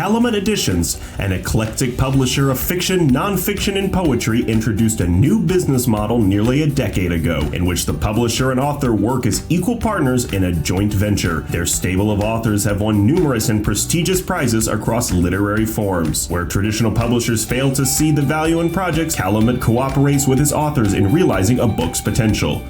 Calumet Editions, an eclectic publisher of fiction, nonfiction, and poetry, introduced a new business model nearly a decade ago, in which the publisher and author work as equal partners in a joint venture. Their stable of authors have won numerous and prestigious prizes across literary forms. Where traditional publishers fail to see the value in projects, Calumet cooperates with its authors in realizing a book's potential.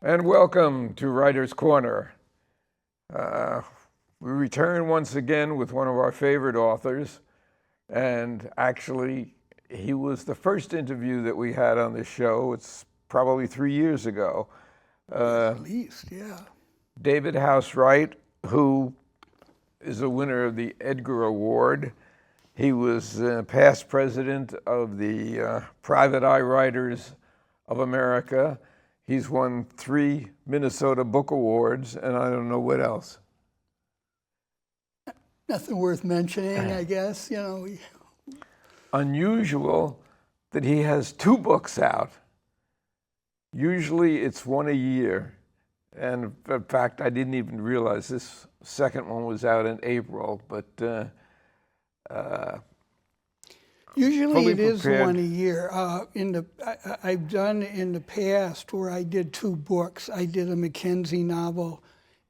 And welcome to Writer's Corner. We return once again with one of our favorite authors, and actually he was the first interview that we had on this show. It's probably 3 years ago. At least, yeah. David Housewright, who is a winner of the Edgar Award. He was past president of the Private Eye Writers of America. He's won 3 Minnesota Book Awards, and I don't know what else. Nothing worth mentioning, I guess, you know. Unusual that he has 2 books out. Usually it's one a year. And in fact, I didn't even realize this second one was out in April, but usually it is one a year. I've done in the past where I did 2 books. I did a McKenzie novel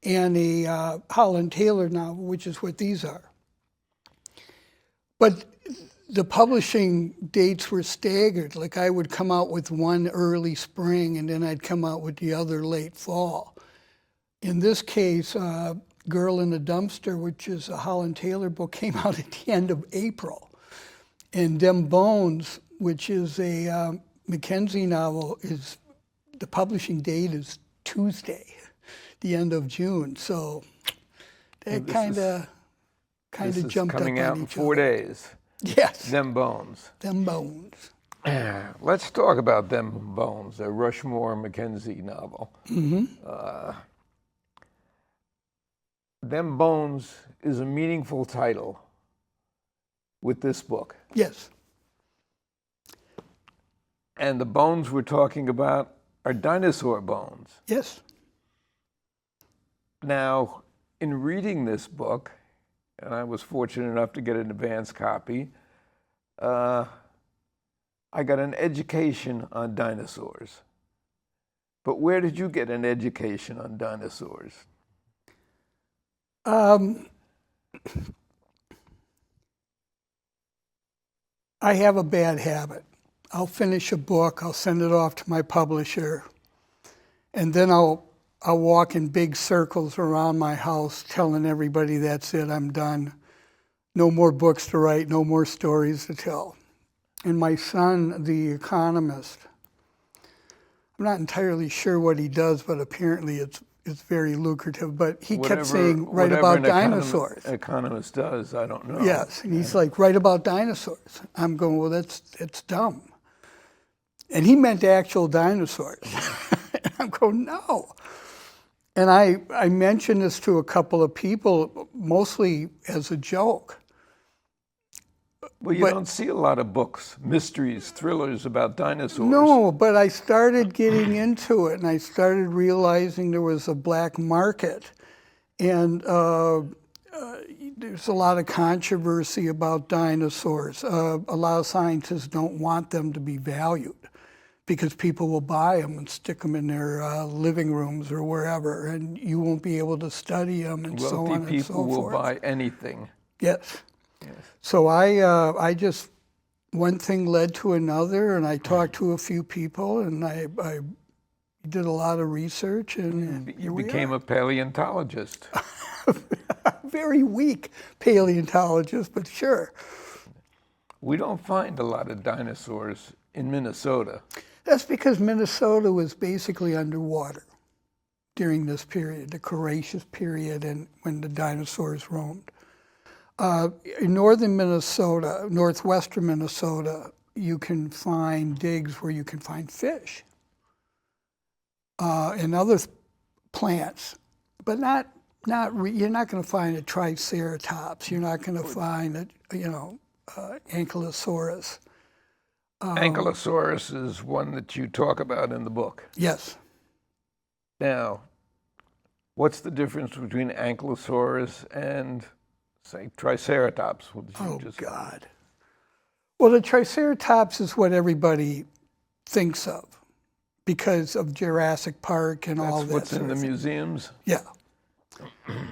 and a Holland Taylor novel, which is what these are. But the publishing dates were staggered. Like I would come out with one early spring and then I'd come out with the other late fall. In this case, Girl in the Dumpster, which is a Holland Taylor book, came out at the end of April. And Them Bones, which is a McKenzie novel, the publishing date is Tuesday, the end of June. So that kind of jumped up on coming out in 4 days. Yes. Them Bones. Them Bones. Let's talk about Them Bones, a Rushmore McKenzie novel. Mm-hmm. Them Bones is a meaningful title with this book. Yes. And the bones we're talking about are dinosaur bones. Yes. Now, in reading this book, and I was fortunate enough to get an advance copy, I got an education on dinosaurs. But where did you get an education on dinosaurs? I have a bad habit. I'll finish a book, I'll send it off to my publisher, and then I'll walk in big circles around my house telling everybody that's it, I'm done. No more books to write, no more stories to tell. And my son, the economist, I'm not entirely sure what he does, but apparently it's very lucrative, but he kept saying, write about dinosaurs. Economist does, I don't know. Yes, and he's like, write about dinosaurs. I'm going, well, that's dumb. And he meant actual dinosaurs. And I'm going, no. And I mentioned this to a couple of people, mostly as a joke. Well, you don't see a lot of books, mysteries, thrillers about dinosaurs. No, but I started getting into it, and I started realizing there was a black market. And there's a lot of controversy about dinosaurs. A lot of scientists don't want them to be valued because people will buy them and stick them in their living rooms or wherever, and you won't be able to study them and so on and so forth. Wealthy people will buy anything. Yes. So I just, one thing led to another, and I talked to a few people, and I did a lot of research, and you became a paleontologist. Very weak paleontologist, but sure. We don't find a lot of dinosaurs in Minnesota. That's because Minnesota was basically underwater during this period, the Cretaceous period, and when the dinosaurs roamed. In northern Minnesota, northwestern Minnesota, you can find digs where you can find fish and other plants, but you're not going to find a Triceratops. You're not going to find a, Ankylosaurus. Ankylosaurus is one that you talk about in the book. Yes. Now, what's the difference between Ankylosaurus and, say, Triceratops? God. Well, the Triceratops is what everybody thinks of because of Jurassic Park and all that. That's what's in the museums? Yeah.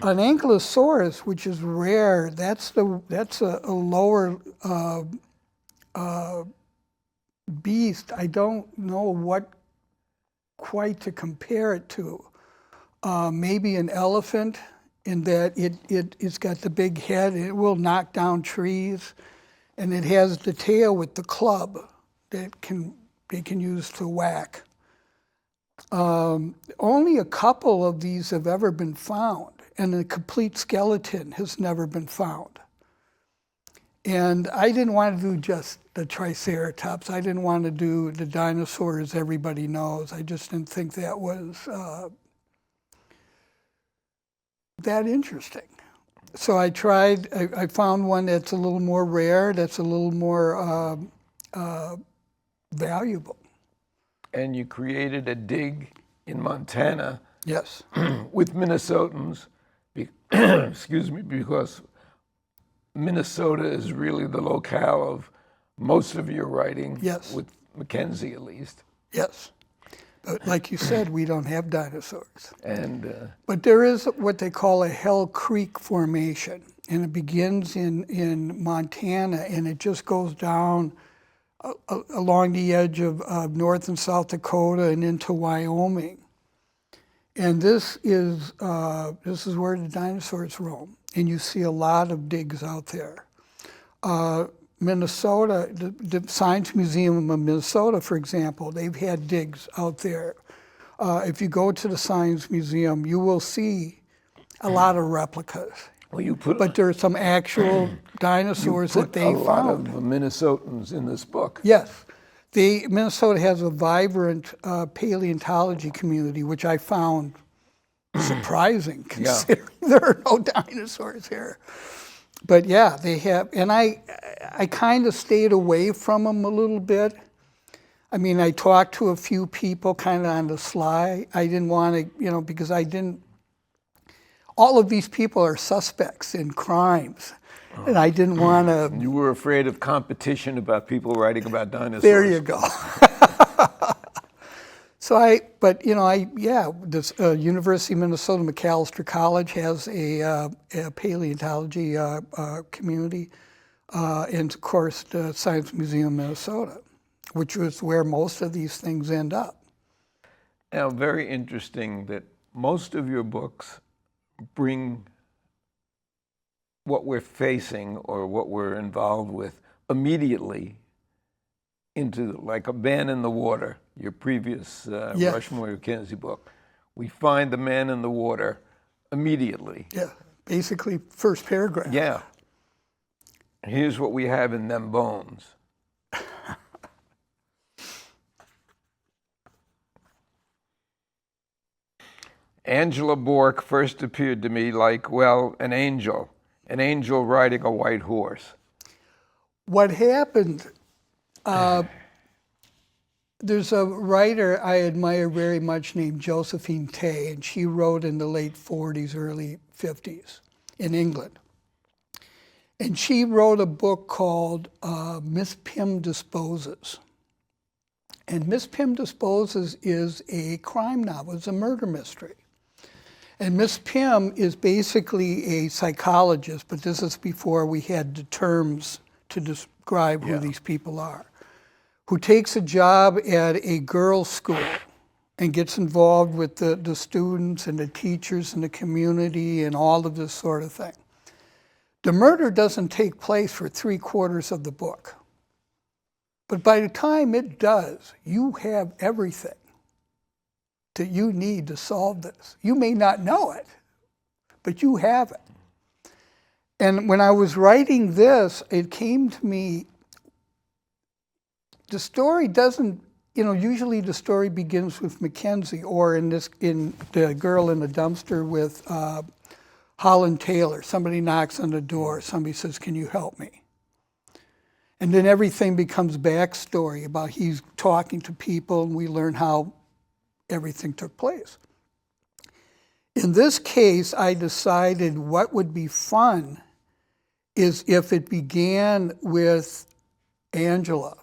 An Ankylosaurus, which is rare, that's a lower beast. I don't know what quite to compare it to. Maybe an elephant, in that it's got the big head. It will knock down trees, and it has the tail with the club that they can use to whack. Only a couple of these have ever been found, and a complete skeleton has never been found. And I didn't want to do just the Triceratops. I didn't want to do the dinosaurs everybody knows. I just didn't think that was that interesting. So I tried, I found one that's a little more rare, that's a little more valuable. And you created a dig in Montana. Yes. With Minnesotans, excuse me, because Minnesota is really the locale of most of your writing. Yes. With McKenzie, at least. Yes. But like you said, we don't have dinosaurs. And but there is what they call a Hell Creek Formation, and it begins in Montana, and it just goes down along the edge of North and South Dakota and into Wyoming. And this is where the dinosaurs roam, and you see a lot of digs out there. Minnesota, the Science Museum of Minnesota, for example, they've had digs out there. If you go to the Science Museum, you will see a lot of replicas. Well, but there are some actual dinosaurs that they found. A lot of Minnesotans in this book. Yes. Minnesota has a vibrant paleontology community, which I found surprising, considering there are no dinosaurs here. But yeah, they have, and I kind of stayed away from them a little bit. I mean, I talked to a few people kind of on the sly. I didn't want to, because all of these people are suspects in crimes, and I didn't want to. You were afraid of competition about people writing about dinosaurs. There you go. This University of Minnesota Macalester College has a paleontology community, and of course the Science Museum of Minnesota, which is where most of these things end up. Now, very interesting that most of your books bring what we're facing or what we're involved with immediately into, like, a man in the water, your previous Rushmore McKenzie book. We find the man in the water immediately. Yeah, basically first paragraph. Yeah. Here's what we have in them bones. Angela Bork first appeared to me like, well, an angel riding a white horse. What happened, there's a writer I admire very much named Josephine Tay, and she wrote in the late 40s, early 50s in England. And she wrote a book called Miss Pym Disposes. And Miss Pym Disposes is a crime novel, it's a murder mystery. And Miss Pym is basically a psychologist, but this is before we had the terms to describe who these people are, who takes a job at a girls' school and gets involved with the students and the teachers and the community and all of this sort of thing. The murder doesn't take place for 3/4 of the book. But by the time it does, you have everything that you need to solve this. You may not know it, but you have it. And when I was writing this, it came to me, the story doesn't, usually the story begins with McKenzie, or in The Girl in the Dumpster with Holland Taylor. Somebody knocks on the door, somebody says, "Can you help me?" And then everything becomes backstory about he's talking to people, and we learn how everything took place. In this case, I decided what would be fun is if it began with Angela.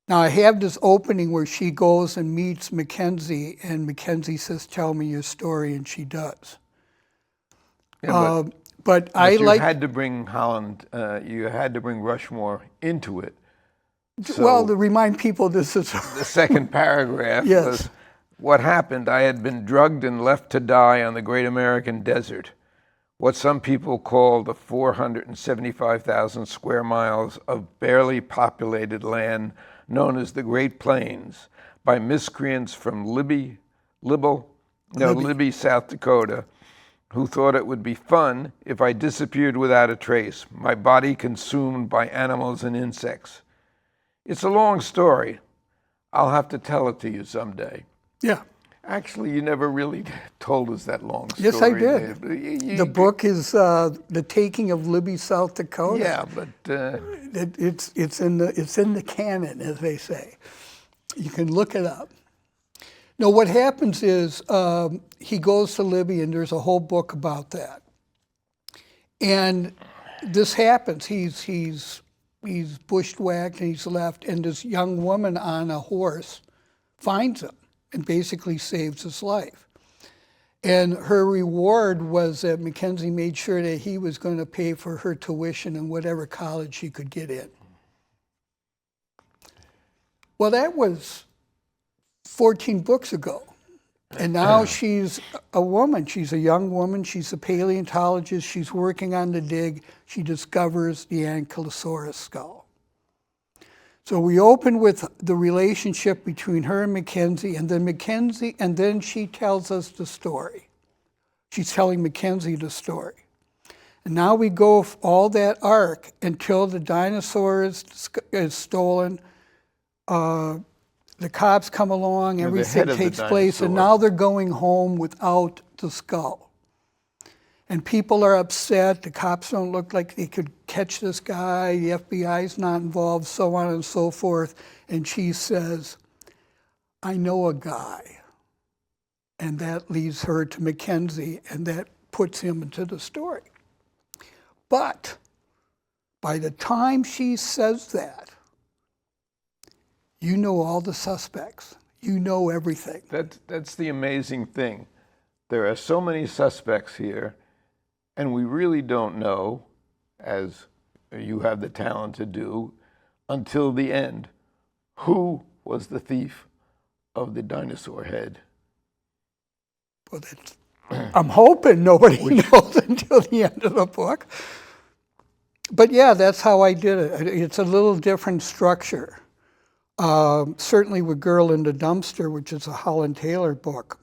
Now, I have this opening where she goes and meets Mackenzie, and Mackenzie says, "Tell me your story," and she does. Yeah, but you had to bring Holland, you had to bring Rushmore into it. So well, to remind people this is... the second paragraph Yes. was, what happened, I had been drugged and left to die on the great American desert, what some people call the 475,000 square miles of barely populated land known as the Great Plains, by miscreants from Libby, South Dakota, who thought it would be fun if I disappeared without a trace, my body consumed by animals and insects. It's a long story. I'll have to tell it to you someday. Yeah. Actually, you never really told us that long story. Yes, I did. Dave. The book is The Taking of Libby, South Dakota. Yeah, but It's in the canon, as they say. You can look it up. No, what happens is he goes to Libby, and there's a whole book about that. And this happens. He's bushwhacked, and he's left, and this young woman on a horse finds him and basically saves his life. And her reward was that Mackenzie made sure that he was going to pay for her tuition in whatever college she could get in. Well, that was 14 books ago. And now she's a woman. She's a young woman. She's a paleontologist. She's working on the dig. She discovers the Ankylosaurus skull. So we open with the relationship between her and Mackenzie, and then she tells us the story. She's telling Mackenzie the story. And now we go all that arc until the dinosaur is stolen. The cops come along, everything takes place, and now they're going home without the skull. And people are upset. The cops don't look like they could catch this guy. The FBI's not involved, so on and so forth. And she says, I know a guy. And that leads her to Mackenzie, and that puts him into the story. But by the time she says that, you know all the suspects. You know everything. That's the amazing thing. There are so many suspects here, and we really don't know, as you have the talent to do, until the end, who was the thief of the dinosaur head. Well, I'm hoping nobody knows until the end of the book. But yeah, that's how I did it. It's a little different structure. Certainly with Girl in the Dumpster, which is a Holland Taylor book,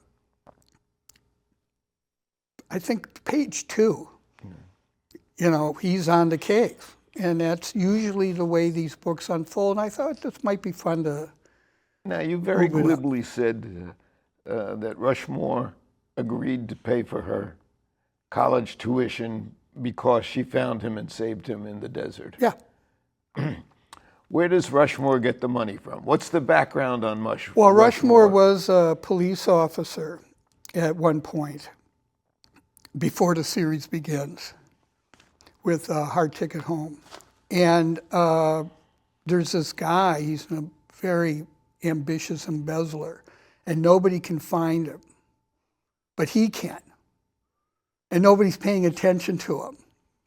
I think page 2, he's on the cave. And that's usually the way these books unfold. And I thought this might be fun to... Now, you very glibly said that Rushmore agreed to pay for her college tuition because she found him and saved him in the desert. Yeah. Where does Rushmore get the money from? What's the background on Rushmore? Well, Rushmore was a police officer at one point before the series begins with Hard Ticket Home. And there's this guy, he's a very ambitious embezzler, and nobody can find him. But he can. And nobody's paying attention to him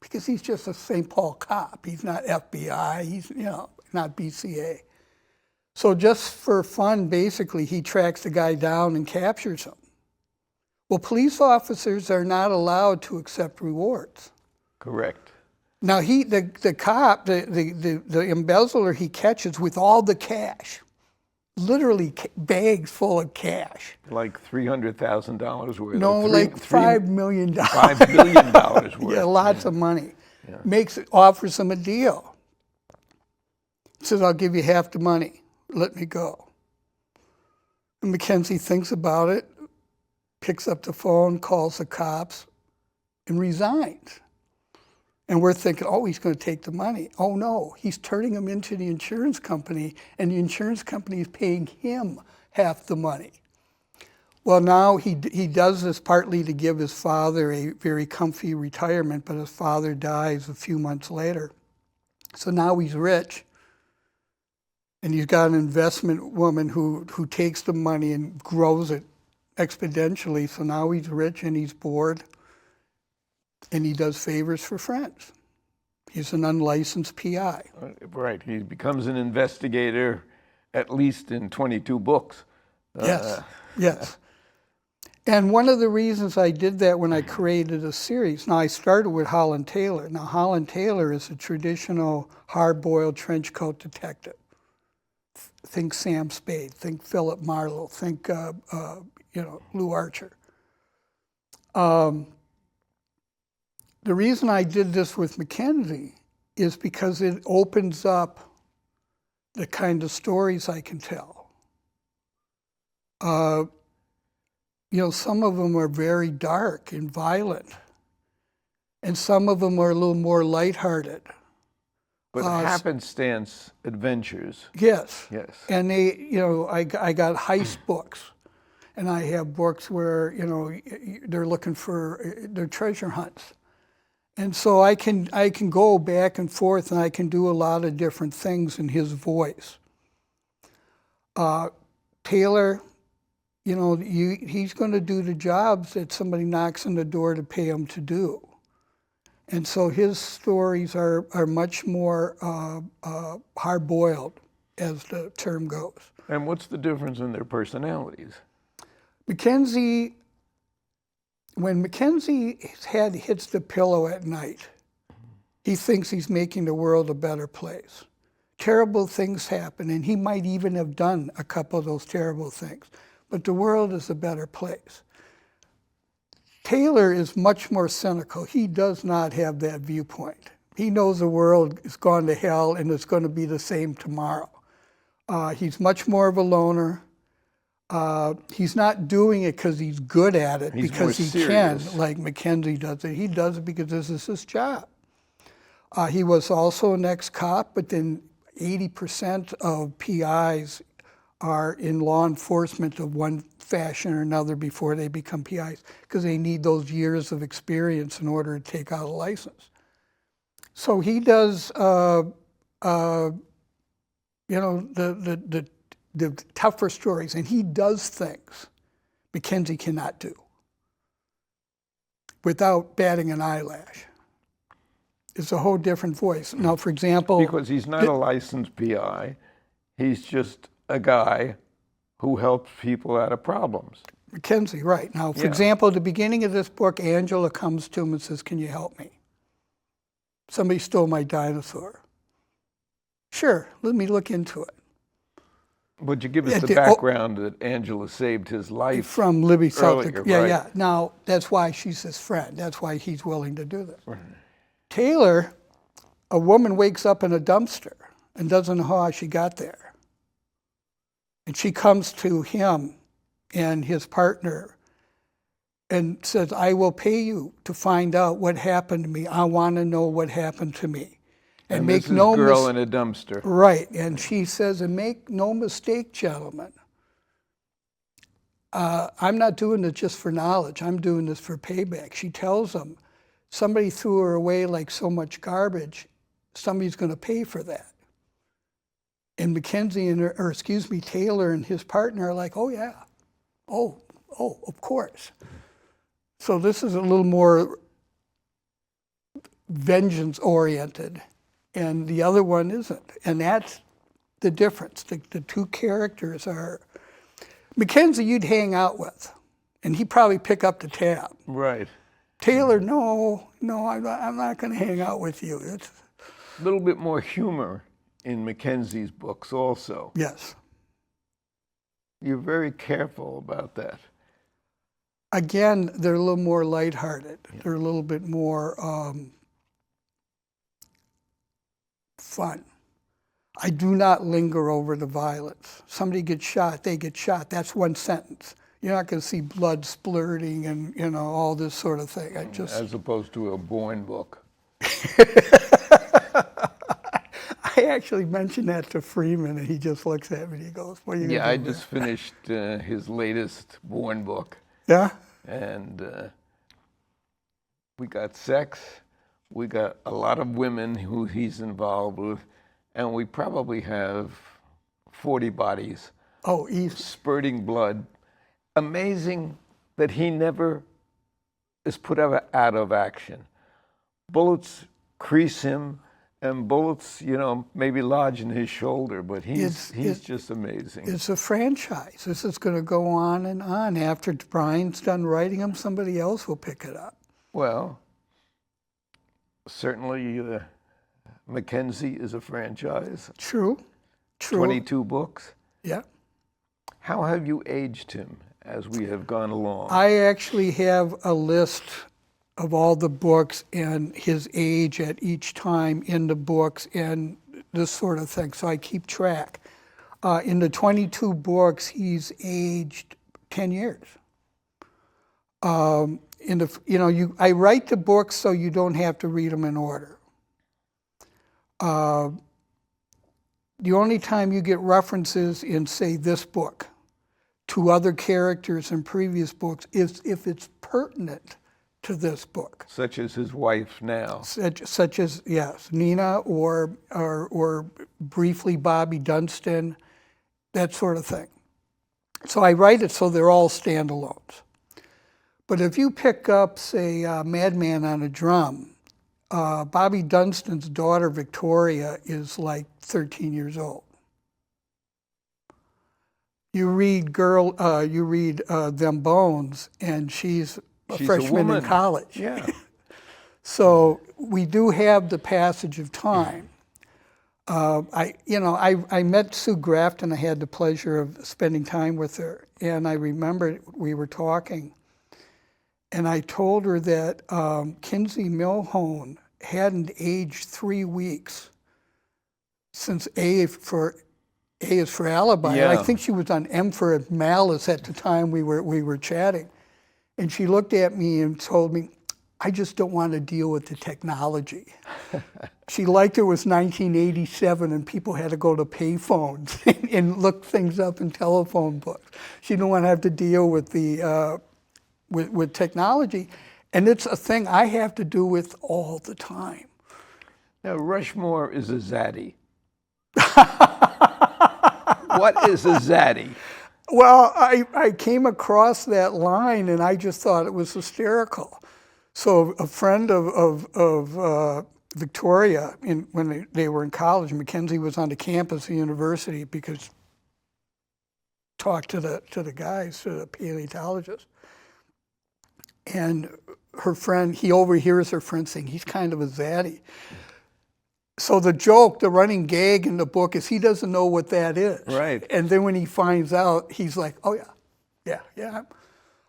because he's just a St. Paul cop. He's not FBI, he's, not BCA. So just for fun, basically, he tracks the guy down and captures him. Well, police officers are not allowed to accept rewards. Correct. Now, the cop, the embezzler he catches with all the cash, literally bags full of cash. Like $300,000 worth. No, like $5 million. $5 million worth. Yeah, lots of money. Yeah. Offers him a deal. Says, I'll give you half the money. Let me go. And Mackenzie thinks about it, picks up the phone, calls the cops, and resigns. And we're thinking, oh, he's going to take the money. Oh, no, he's turning him into the insurance company, and the insurance company is paying him half the money. Well, now he does this partly to give his father a very comfy retirement, but his father dies a few months later. So now he's rich, and he's got an investment woman who takes the money and grows it exponentially. So now he's rich and he's bored, and he does favors for friends. He's an unlicensed PI. Right. He becomes an investigator, at least in 22 books. Yes, yes. And one of the reasons I did that when I created a series, now I started with Holland Taylor. Now Holland Taylor is a traditional hard-boiled trench coat detective. Think Sam Spade, think Philip Marlowe, think Lou Archer. The reason I did this with McKenzie is because it opens up the kind of stories I can tell. Some of them are very dark and violent, and some of them are a little more lighthearted. But happenstance adventures. Yes. Yes. And I got heist books, and I have books where they're looking for their treasure hunts, and so I can go back and forth, and I can do a lot of different things in his voice. Taylor. He's going to do the jobs that somebody knocks on the door to pay him to do. And so his stories are much more hard-boiled, as the term goes. And what's the difference in their personalities? When McKenzie head hits the pillow at night, he thinks he's making the world a better place. Terrible things happen, and he might even have done a couple of those terrible things. But the world is a better place. Taylor is much more cynical. He does not have that viewpoint. He knows the world is gone to hell and it's going to be the same tomorrow. He's much more of a loner. He's not doing it because he's good at it, because he can, like McKenzie does it. He does it because this is his job. He was also an ex-cop, but then 80% of PIs are in law enforcement of one fashion or another before they become PIs, because they need those years of experience in order to take out a license. So he does, the tougher stories, and he does things McKenzie cannot do without batting an eyelash. It's a whole different voice. Now, for example... Because he's not a licensed PI, he's just a guy who helps people out of problems. McKenzie, right. Now, for example, at the beginning of this book, Angela comes to him and says, "Can you help me? Somebody stole my dinosaur." "Sure, let me look into it." Would you give us the background that Angela saved his life? From Libby, South Dakota. Yeah, right. yeah. Now, that's why she's his friend. That's why he's willing to do this. Right. Taylor, a woman wakes up in a dumpster and doesn't know how she got there. And she comes to him and his partner and says, "I will pay you to find out what happened to me. I want to know what happened to me." And make no girl in a dumpster. Right. And she says, "And make no mistake, gentlemen, I'm not doing this just for knowledge. I'm doing this for payback." She tells him, somebody threw her away like so much garbage. Somebody's going to pay for that. And Taylor and his partner are like, "Oh yeah, oh, of course." So this is a little more vengeance-oriented, and the other one isn't. And that's the difference. The two characters are... McKenzie you'd hang out with, and he'd probably pick up the tab. Right. Taylor, no, I'm not going to hang out with you. It's a little bit more humor in Mackenzie's books also. Yes. You're very careful about that. Again, they're a little more lighthearted. Yeah. They're a little bit more fun. I do not linger over the violence. Somebody gets shot, they get shot. That's one sentence. You're not going to see blood splurting and all this sort of thing. As opposed to a Bourne book. I actually mentioned that to Freeman, and he just looks at me and he goes, "What are you Yeah, gonna I do?" just finished his latest Bourne book, Yeah. and we got sex, we got a lot of women who he's involved with, and we probably have 40 bodies Oh, easy. spurting blood. Amazing that he never is put out of action. Bullets crease him, and bullets, maybe lodge in his shoulder, but he's just amazing. It's a franchise. This is going to go on and on. After Brian's done writing them, somebody else will pick it up. Well, certainly McKenzie is a franchise. True. 22 books. Yeah. How have you aged him as we have gone along? I actually have a list of all the books and his age at each time in the books and this sort of thing, so I keep track. In the 22 books, he's aged 10 years. I write the books so you don't have to read them in order. The only time you get references in, say, this book to other characters in previous books is if it's pertinent to this book. Such as his wife now. Such as, yes, Nina or briefly Bobby Dunstan, that sort of thing. So I write it so they're all standalones. But if you pick up, say, Madman on a Drum, Bobby Dunstan's daughter, Victoria, is like 13 years old. You read Them Bones, and she's a freshman in college. Yeah. So we do have the passage of time. I met Sue Grafton. I had the pleasure of spending time with her, and I remember we were talking, and I told her that Kinsey Milhone hadn't aged 3 weeks since A is for Alibi. Yeah. And I think she was on M for Malice at the time we were chatting. And she looked at me and told me, "I just don't want to deal with the technology." She liked it was 1987 and people had to go to payphones and look things up in telephone books. She didn't want to have to deal with the with technology. And it's a thing I have to do with all the time. Now, Rushmore is a zaddy. What is a zaddy? Well, I came across that line and I just thought it was hysterical. So a friend of Victoria, when they were in college, Mackenzie was on the campus of the university because talked to the guys, to the paleontologists. And her friend, he overhears her friend saying, "He's kind of a zaddy." So the joke, the running gag in the book is he doesn't know what that is. Right. And then when he finds out, he's like, "Oh yeah,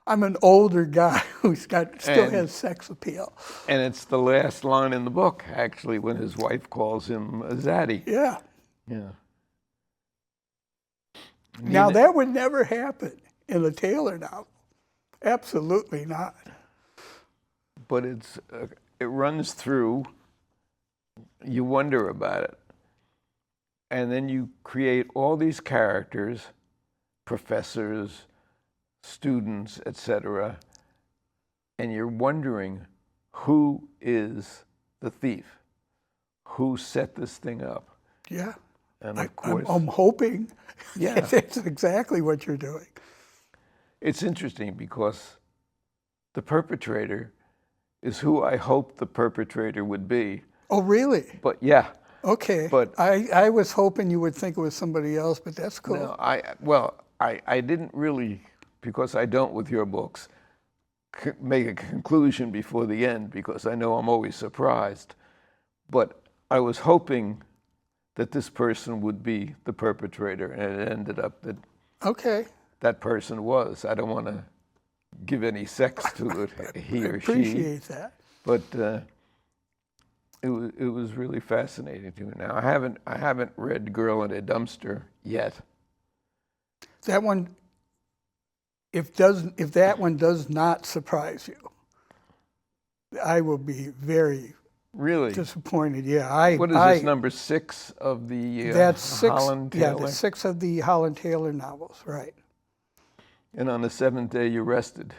I'm an older guy who's still has sex appeal." And it's the last line in the book, actually, when his wife calls him a zaddy. Yeah. Yeah. Now that would never happen in a Taylor novel. Absolutely not. But it runs through. You wonder about it. And then you create all these characters, professors, students, etc., and you're wondering who is the thief? Who set this thing up? Yeah. And of course, I'm hoping. Yeah. That's exactly what you're doing. It's interesting because the perpetrator is who I hoped the perpetrator would be. Oh, really? But yeah. Okay. But I was hoping you would think it was somebody else, but that's cool. No, I didn't really, because I don't with your books, make a conclusion before the end because I know I'm always surprised. But I was hoping that this person would be the perpetrator, and it ended up that that person was. I don't want to give any sex to it, he or she. I appreciate that. But it was really fascinating to me. Now I haven't read Girl in a Dumpster yet. That one, if that one does not surprise you, I will be very, Really? Disappointed, yeah. What is this, number 6 of the That's six, Holland Taylor? Yeah, the 6 of the Holland Taylor novels, right. And on the 7th day, you rested.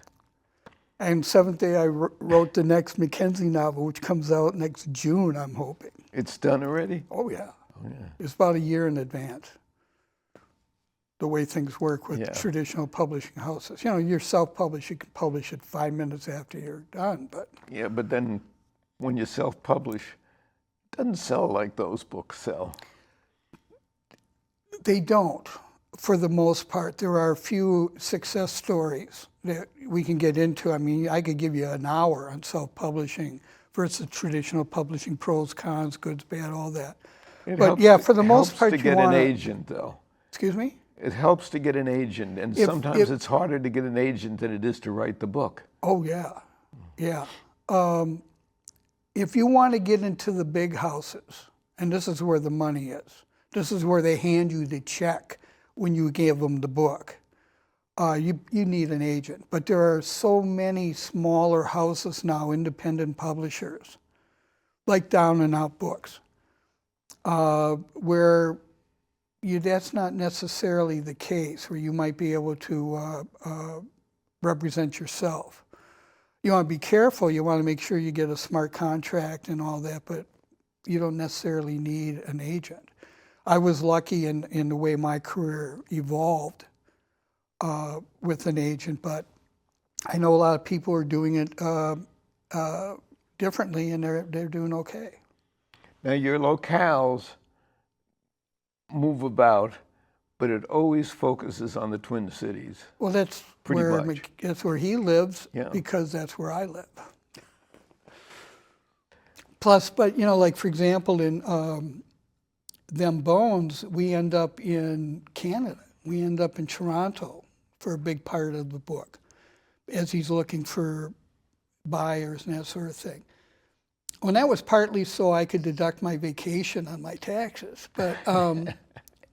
And 7th day, I wrote the next McKenzie novel, which comes out next June, I'm hoping. It's done already? Oh, yeah. Oh, yeah. It's about a year in advance, the way things work with traditional publishing houses. You know, you're self-published, you can publish it 5 minutes after you're done, but... Yeah, but then when you self-publish, it doesn't sell like those books sell. They don't, for the most part. There are a few success stories that we can get into. I mean, I could give you an hour on self-publishing versus traditional publishing, pros, cons, goods, bad, all that. But yeah, for the most part, you want to get an agent, though. Excuse me? It helps to get an agent, and sometimes it's harder to get an agent than it is to write the book. Oh, yeah, yeah. If you want to get into the big houses, and this is where the money is, this is where they hand you the check when you give them the book, you need an agent. But there are so many smaller houses now, independent publishers, like Down and Out Books, where that's not necessarily the case, where you might be able to represent yourself. You want to be careful, you want to make sure you get a smart contract and all that, but you don't necessarily need an agent. I was lucky in the way my career evolved with an agent, but I know a lot of people are doing it differently, and they're doing okay. Now, your locales move about, but it always focuses on the Twin Cities. Well, that's where he lives, because that's where I live. Plus, but you know, like for example, in Them Bones, we end up in Canada. We end up in Toronto for a big part of the book, as he's looking for buyers and that sort of thing. Well, that was partly so I could deduct my vacation on my taxes, but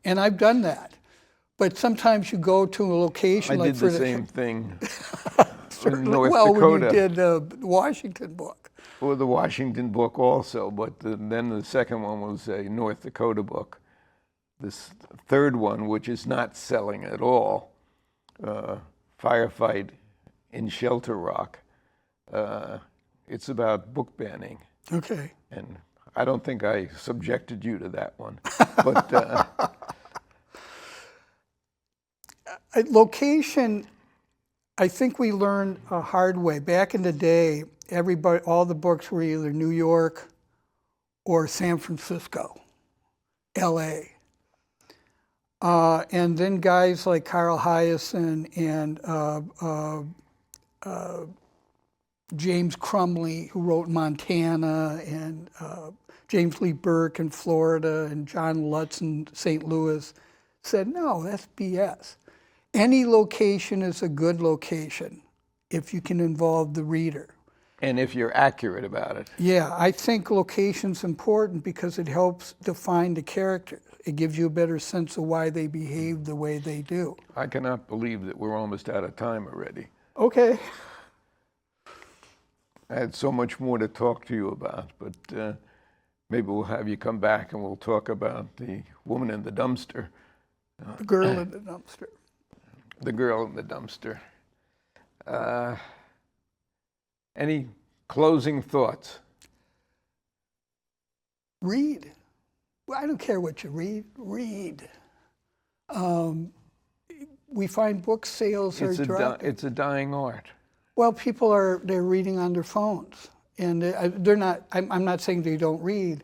and I've done that. But sometimes you go to a location I like did the same thing in North well, Dakota. when you did the Washington book. Well, the Washington book also, but then the second one was a North Dakota book. This third one, which is not selling at all, Firefight in Shelter Rock. It's about book banning. Okay. And I don't think I subjected you to that one. But location, I think we learned a hard way. Back in the day, all the books were either New York or San Francisco, LA. And then guys like Carl Hiaasen and James Crumley, who wrote Montana, and James Lee Burke in Florida, and John Lutz in St. Louis, said, no, that's BS. Any location is a good location if you can involve the reader. And if you're accurate about it. Yeah, I think location's important because it helps define the characters. It gives you a better sense of why they behave the way they do. I cannot believe that we're almost out of time already. Okay. I had so much more to talk to you about, but maybe we'll have you come back and we'll talk about the woman in the dumpster. The girl in the dumpster. The girl in the dumpster. Any closing thoughts? Read. Well, I don't care what you read. Read. We find book sales are dropping. It's a dying art. Well, people they're reading on their phones, and they're not. I'm not saying they don't read,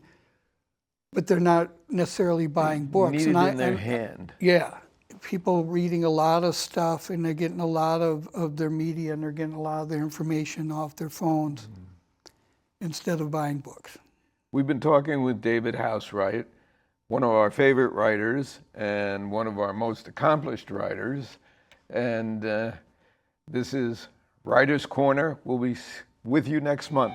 but they're not necessarily buying books. Need it in their hand. Yeah, people reading a lot of stuff, and they're getting a lot of their media, and they're getting a lot of their information off their phones instead of buying books. We've been talking with David Housewright, one of our favorite writers and one of our most accomplished writers, and this is Writer's Corner. We'll be with you next month.